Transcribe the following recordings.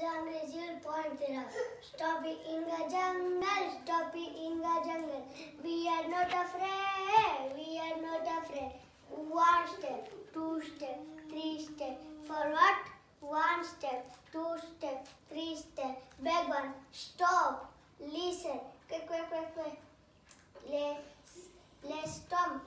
language you'll point it out. Stop it in the jungle, stop it in the jungle. We are not afraid, we are not afraid. 1 step, 2 step, 3 step. Forward, 1 step, 2 step, 3 step. Back 1, stop, listen. Quick, quick, quick, quick. Let's stop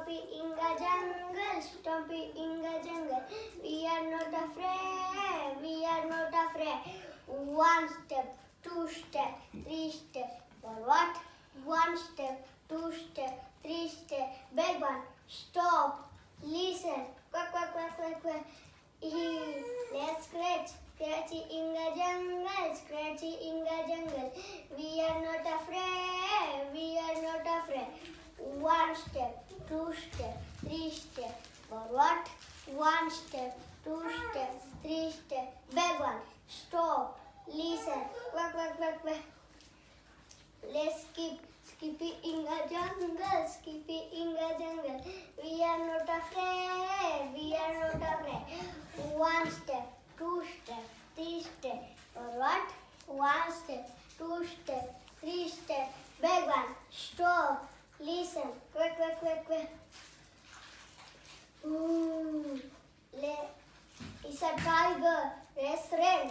it in the jungle, stop it in the jungle. We are not afraid, we are not afraid. 1 step, 2 step, 3 step. Forward, 1 step, 2 step, 3 step. Back 1, stop, listen. Quack, quack, quack, quack, quack. Let's scratch it in the jungle, scratch it in the jungle. We are not afraid, we are not afraid. 1 step, 2 step, 3 step. Forward, 1 step, 2 step, 3 step. Back 1, stop, listen. Quack, quack, quack, quack. Let's skip it in the jungle, skip it in the jungle. We are not afraid, we are not afraid. 1 step, 2 step, 3 step. Forward, 1 step, 2 step, 3 step. Back 1, stop, listen. Quick, quick, quick, quick. Ooh, it's a tiger. Let's run.